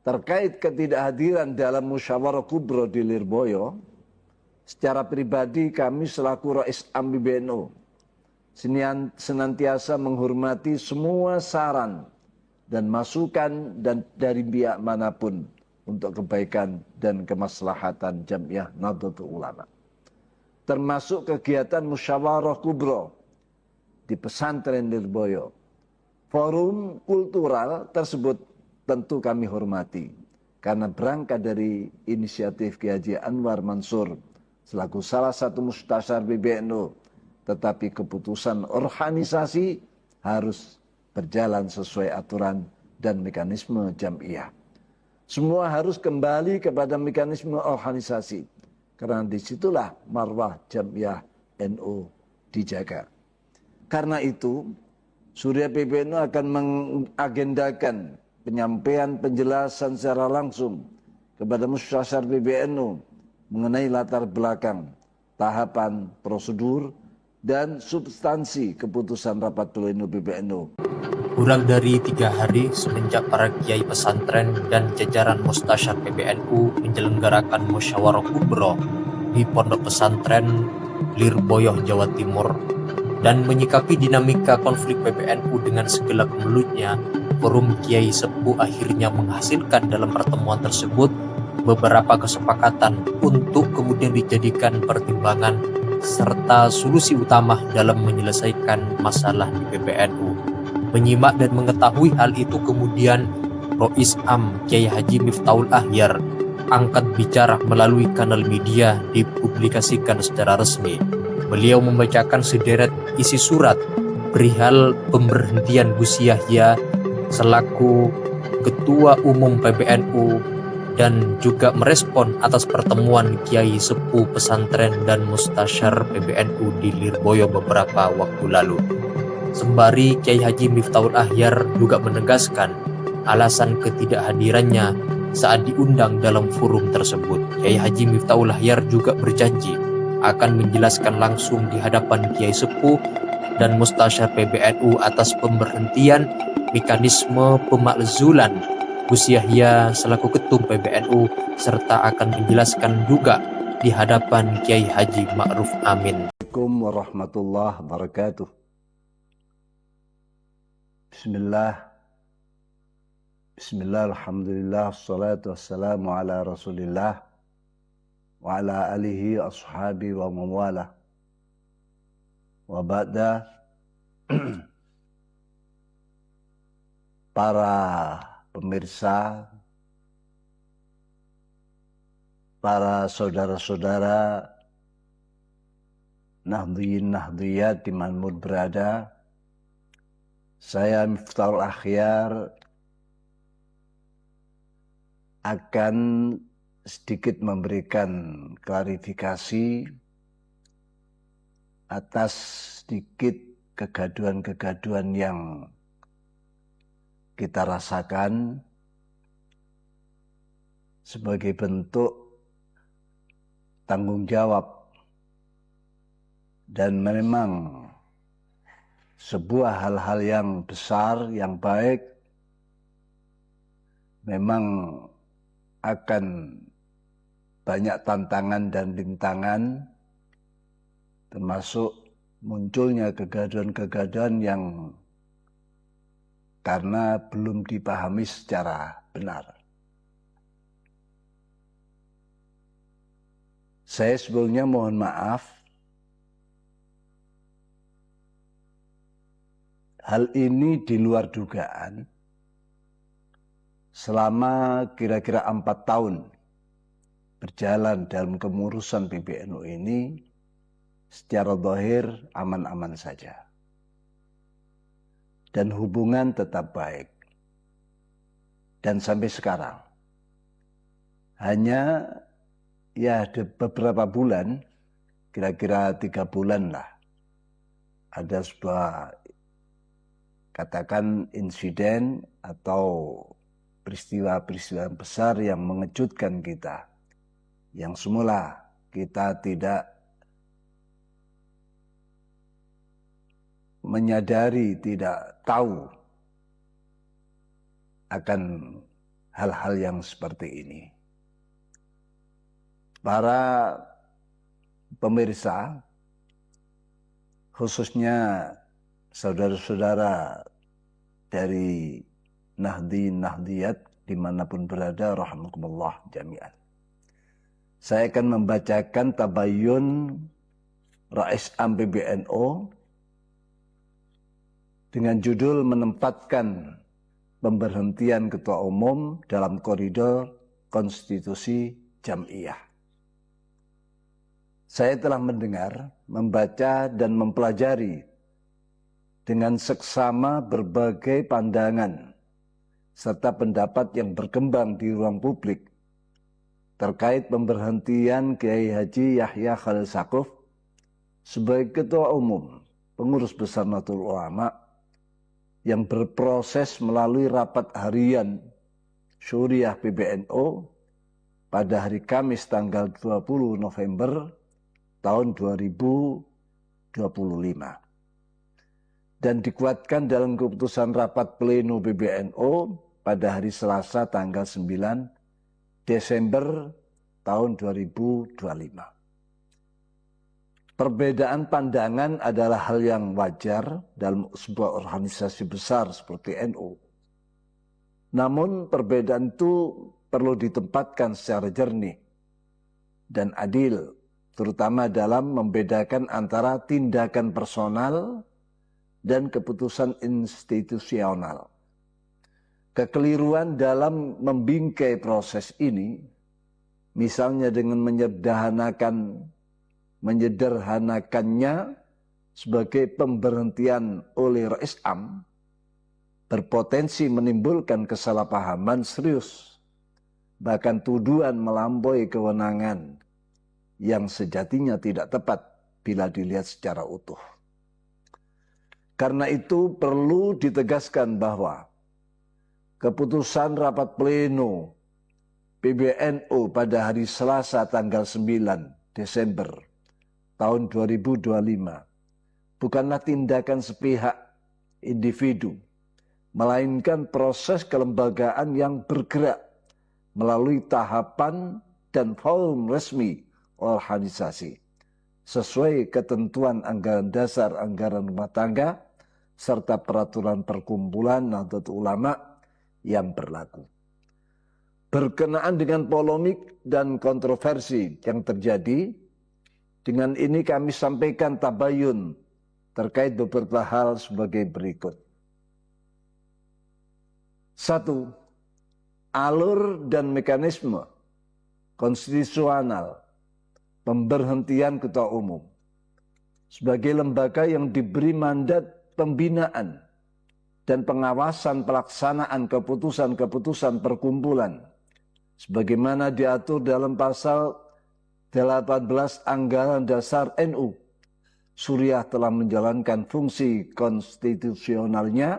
terkait ketidakhadiran dalam musyawarah kubro di Lirboyo, secara pribadi kami selaku Rais Am PBNU senantiasa menghormati semua saran dan masukan dari pihak manapun untuk kebaikan dan kemaslahatan Jamiah Nahdlatul Ulama, termasuk kegiatan musyawarah kubro di pesantren Lirboyo. Forum kultural tersebut tentu kami hormati karena berangkat dari inisiatif Kiai Haji Anwar Mansur selaku salah satu mustasyar PBNU, tetapi keputusan organisasi harus berjalan sesuai aturan dan mekanisme Jamiah. Semua harus kembali kepada mekanisme organisasi, karena disitulah marwah Jamiah NU dijaga. Karena itu, Surya PBNU akan mengagendakan penyampaian penjelasan secara langsung kepada Musyasyar PBNU mengenai latar belakang, tahapan, prosedur, dan substansi keputusan rapat pleno PBNU. Kurang dari 3 hari semenjak para kiai pesantren dan jajaran Mustasyar PBNU menyelenggarakan musyawarah kubro di Pondok Pesantren Lirboyo, Jawa Timur, dan menyikapi dinamika konflik PBNU dengan segelap mulutnya, forum kiai sepuh akhirnya menghasilkan dalam pertemuan tersebut beberapa kesepakatan untuk kemudian dijadikan pertimbangan serta solusi utama dalam menyelesaikan masalah di PBNU. Menyimak dan mengetahui hal itu kemudian Rois Am Kiai Haji Miftahul Ahyar angkat bicara melalui kanal media dipublikasikan secara resmi. Beliau membacakan sederet isi surat perihal pemberhentian Gus Yahya selaku Ketua Umum PBNU dan juga merespon atas pertemuan Kiai Sepuh Pesantren dan Mustasyar PBNU di Lirboyo beberapa waktu lalu. Sembari Kiai Haji Miftahul Ahyar juga menegaskan alasan ketidakhadirannya saat diundang dalam forum tersebut. Kiai Haji Miftahul Ahyar juga berjanji akan menjelaskan langsung di hadapan Kiai Sepuh dan Mustasyar PBNU atas pemberhentian mekanisme pemakzulan Gus Yahya selaku Ketum PBNU, serta akan menjelaskan juga di hadapan Kiai Haji Ma'ruf Amin. Assalamualaikum warahmatullahi wabarakatuh. Bismillah, alhamdulillah, assalatu wassalamu ala rasulillah wa ala alihi ashabi wa mawala wa ba'da. Para pemirsa, para saudara-saudara Nahdliyin Nahdliyat dimanapun berada, saya Miftahul Ahyar akan sedikit memberikan klarifikasi atas sedikit kegaduhan-kegaduhan yang kita rasakan sebagai bentuk tanggung jawab, dan memang sebuah hal-hal yang besar, yang baik, memang akan banyak tantangan dan rintangan, termasuk munculnya kegaduhan-kegaduhan yang karena belum dipahami secara benar. Saya sebelumnya mohon maaf, hal ini di luar dugaan. Selama kira-kira 4 tahun berjalan dalam kemurusan PBNU ini, secara zahir aman-aman saja. Dan hubungan tetap baik. Dan sampai sekarang. Hanya ya ada beberapa bulan, kira-kira 3 bulan lah, ada sebuah katakan insiden atau peristiwa-peristiwa besar yang mengejutkan kita, yang semula kita tidak menyadari, tidak tahu akan hal-hal yang seperti ini. Para pemirsa, khususnya saudara-saudara dari Nahdiyat dimanapun berada, rahimakumullah jami'an. Saya akan membacakan tabayun Rais Am PBNU dengan judul menempatkan pemberhentian Ketua Umum dalam koridor konstitusi Jam'iyah. Saya telah mendengar, membaca, dan mempelajari dengan seksama berbagai pandangan serta pendapat yang berkembang di ruang publik terkait pemberhentian Kiai Haji Yahya Khalil Stakuf sebagai Ketua Umum Pengurus Besar Nahdlatul Ulama yang berproses melalui rapat harian Syuriah PBNU pada hari Kamis tanggal 20 November tahun 2025 dan dikuatkan dalam keputusan rapat pleno PBNU pada hari Selasa tanggal 9 Desember tahun 2025. Perbedaan pandangan adalah hal yang wajar dalam sebuah organisasi besar seperti NU. Namun perbedaan itu perlu ditempatkan secara jernih dan adil, terutama dalam membedakan antara tindakan personal dan keputusan institusional. Kekeliruan dalam membingkai proses ini, misalnya dengan menyederhanakannya sebagai pemberhentian oleh Rais Am, berpotensi menimbulkan kesalahpahaman serius, bahkan tuduhan melampaui kewenangan yang sejatinya tidak tepat bila dilihat secara utuh. Karena itu perlu ditegaskan bahwa keputusan rapat pleno PBNU pada hari Selasa tanggal 9 Desember tahun 2025 bukanlah tindakan sepihak individu, melainkan proses kelembagaan yang bergerak melalui tahapan dan forum resmi organisasi sesuai ketentuan anggaran dasar, anggaran rumah tangga, serta peraturan perkumpulan Nahdlatul Ulama yang berlaku. Berkenaan dengan polemik dan kontroversi yang terjadi, dengan ini kami sampaikan tabayun terkait beberapa hal sebagai berikut. 1. Alur dan mekanisme konstitusional pemberhentian Ketua Umum sebagai lembaga yang diberi mandat pembinaan dan pengawasan pelaksanaan keputusan-keputusan perkumpulan sebagaimana diatur dalam pasal 18 Anggaran Dasar NU. Suriah telah menjalankan fungsi konstitusionalnya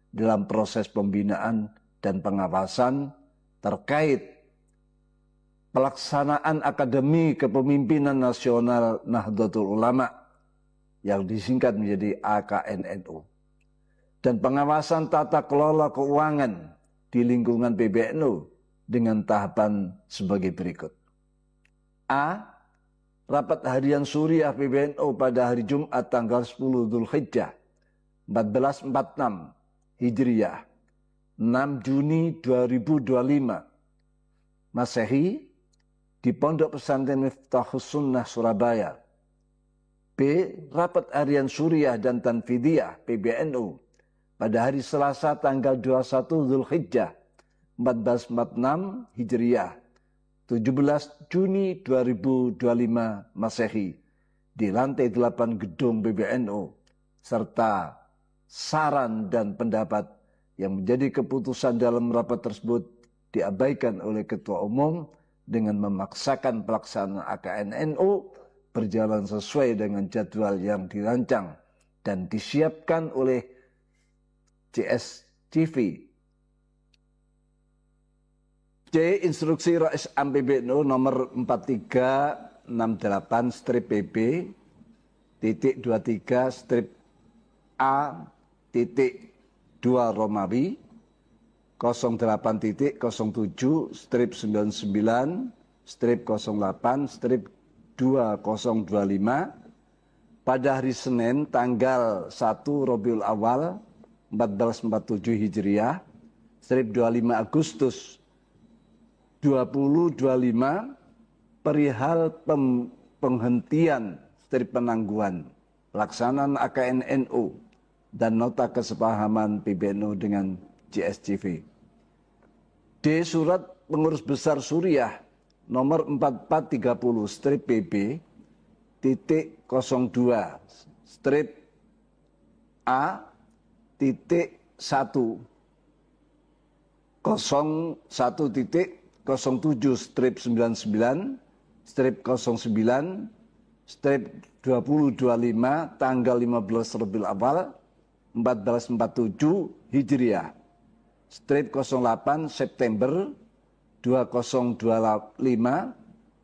dalam proses pembinaan dan pengawasan terkait pelaksanaan Akademi Kepemimpinan Nasional Nahdlatul Ulama yang disingkat menjadi AKNNU dan pengawasan tata kelola keuangan di lingkungan PBNU dengan tahapan sebagai berikut. A. Rapat harian Suriah PBNU pada hari Jumat tanggal 10 Dzulhijjah 1446 Hijriah 6 Juni 2025 Masehi di Pondok Pesantren Miftahus Sunnah Surabaya. B. Rapat harian Suriah dan Tanfidiyah PBNU pada hari Selasa tanggal 21 Dzulhijjah 1446 Hijriah 17 Juni 2025 Masehi di lantai 8 gedung PBNU serta saran dan pendapat yang menjadi keputusan dalam rapat tersebut diabaikan oleh Ketua Umum dengan memaksakan pelaksanaan AKNNU berjalan sesuai dengan jadwal yang dirancang dan disiapkan oleh CSTV. C. Instruksi Rais Am PBNU nomor 4368-PB titik 23 strip A titik 2 Romawi 08-99-08-2025 pada hari Senin tanggal 1 Rabiul Awal 1447 Hijriah, strip 25 Agustus 2025, perihal penghentian strip penangguhan pelaksanaan AKN NU dan nota kesepahaman PBNU dengan JSCV. D. Surat Pengurus Besar Suriah nomor 4430 strip PB titik 02 strip A titik 1 01.07 strip 99 strip 09 strip 2025 tanggal 15 Rabiul Awal 1447 Hijriah, strip 08 September 2025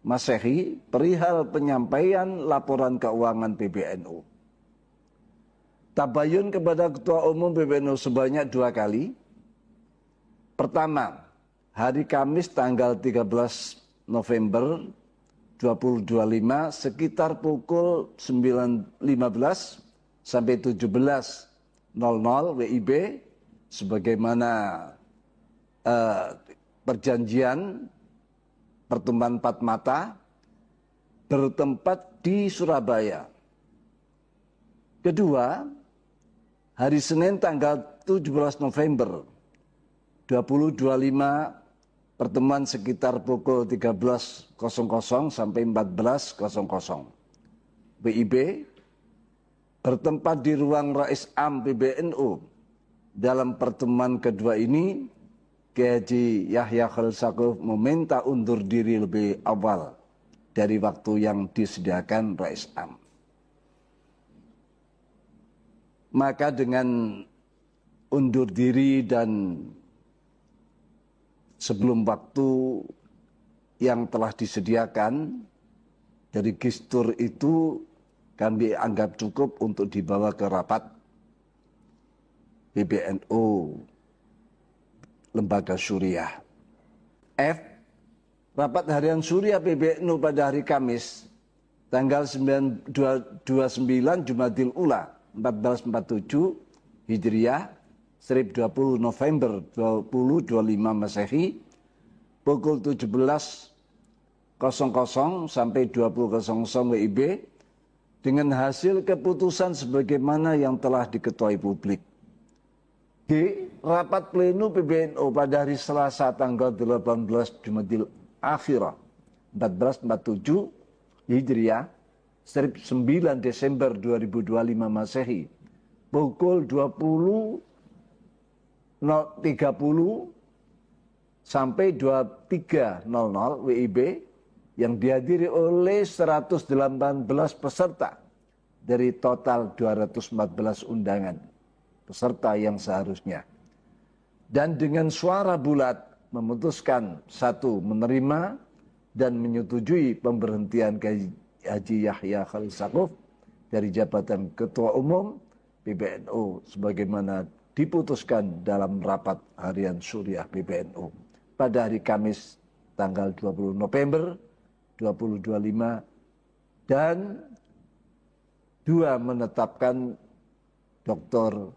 Masehi, perihal penyampaian laporan keuangan PBNU. Tabayun kepada Ketua Umum PBNU sebanyak 2 kali. Pertama, hari Kamis tanggal 13 November 2025 sekitar pukul 9.15 sampai 17.00 WIB sebagaimana perjanjian pertemuan 4 mata bertempat di Surabaya. Kedua, hari Senin tanggal 17 November 2025 pertemuan sekitar pukul 13.00 sampai 14.00 WIB bertempat di ruang Rais Am PBNU. Dalam pertemuan kedua ini, Kiai Haji Yahya Khalil Stakuf meminta undur diri lebih awal dari waktu yang disediakan Rais Am. Maka dengan undur diri dan sebelum waktu yang telah disediakan, dari gestur itu kami anggap cukup untuk dibawa ke rapat PBNU Lembaga Suriah. F. Rapat harian Suriah PBNU pada hari Kamis tanggal 29 Jumadil Ula 1447 Hijriah, strip 20 November 2025 Masehi, pukul 17.00 sampai 20.00 WIB dengan hasil keputusan sebagaimana yang telah diketuai publik. G. Rapat pleno PBNU pada hari Selasa tanggal 18 Jumadil Akhirah 1447 Hijriah, strip 9 Desember 2025 Masehi, pukul 20.30 sampai 23.00 WIB yang dihadiri oleh 118 peserta dari total 214 undangan peserta yang seharusnya. Dan dengan suara bulat memutuskan: 1. Menerima dan menyetujui pemberhentian Haji Yahya Khalil Stakuf dari jabatan Ketua Umum PBNU sebagaimana diputuskan dalam rapat harian Suriah PBNU pada hari Kamis tanggal 20 November 2025, dan 2. Menetapkan Dr.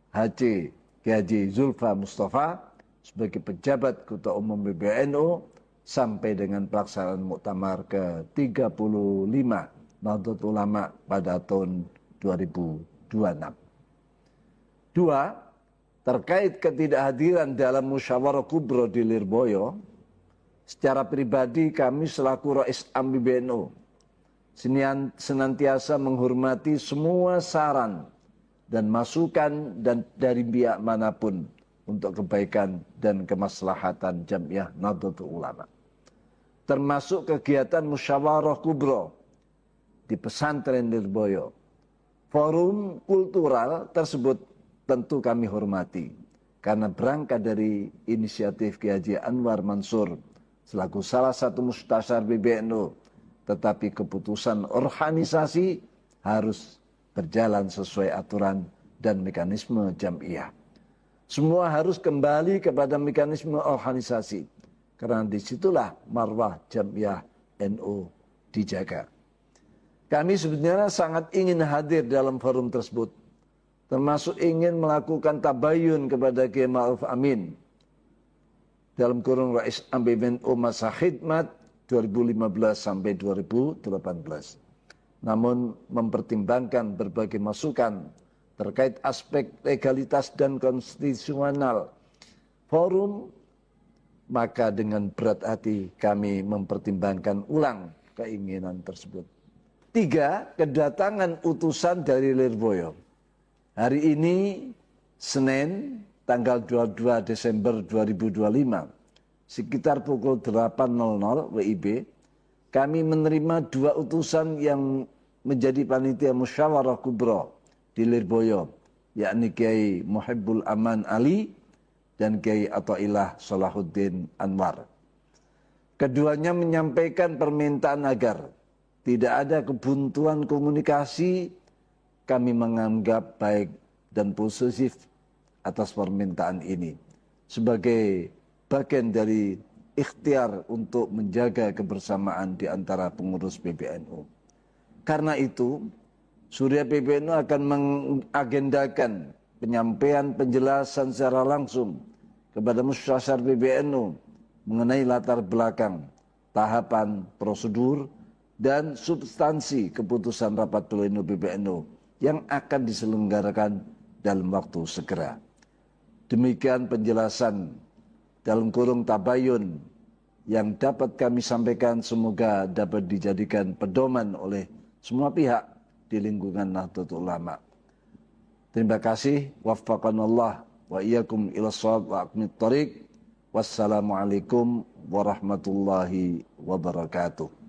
H.C. Kiai Zulfa Mustafa sebagai pejabat Ketua Umum PBNU sampai dengan pelaksanaan muktamar ke-35 Nahdlatul Ulama pada tahun 2026. 2. Terkait ketidakhadiran dalam musyawarah kubro di Lirboyo, secara pribadi kami selaku Rais Am PBNU senantiasa menghormati semua saran dan masukan dari pihak manapun untuk kebaikan dan kemaslahatan Jamiah Nahdlatul Ulama, termasuk kegiatan musyawarah kubro di pesantren Lirboyo. Forum kultural tersebut tentu kami hormati karena berangkat dari inisiatif Kiai Haji Anwar Mansur selaku salah satu mustasyar PBNU, tetapi keputusan organisasi harus berjalan sesuai aturan dan mekanisme jamiah. Semua harus kembali kepada mekanisme organisasi. Karena disitulah marwah Jamiah NU dijaga. Kami sebenarnya sangat ingin hadir dalam forum tersebut, termasuk ingin melakukan tabayun kepada Kiai Ma'ruf Amin dalam kurung Rais MPNU Masa Khidmat 2015 sampai 2018. Namun mempertimbangkan berbagai masukan terkait aspek legalitas dan konstitusional forum, maka dengan berat hati kami mempertimbangkan ulang keinginan tersebut. 3. Kedatangan utusan dari Lirboyo. Hari ini Senin tanggal 22 Desember 2025 sekitar pukul 8.00 WIB kami menerima 2 utusan yang menjadi panitia musyawarah kubro di Lirboyo, yakni Kiai Muhibbul Aman Ali dan Kiai Athaillah Salahuddin Anwar. Keduanya menyampaikan permintaan agar tidak ada kebuntuan komunikasi. Kami menganggap baik dan positif atas permintaan ini sebagai bagian dari ikhtiar untuk menjaga kebersamaan di antara pengurus PBNU. Karena itu, Surya PBNU akan mengagendakan penyampaian penjelasan secara langsung kepada Musyasyar PBNU mengenai latar belakang, tahapan, prosedur, dan substansi keputusan rapat pleno PBNU yang akan diselenggarakan dalam waktu segera. Demikian penjelasan dalam kurung tabayun yang dapat kami sampaikan, semoga dapat dijadikan pedoman oleh semua pihak di lingkungan Nahdlatul Ulama. Terima kasih. Waffaqanallah wa iyyakum ila shawab wa aqimit thariq. Wassalamualaikum warahmatullahi wabarakatuh.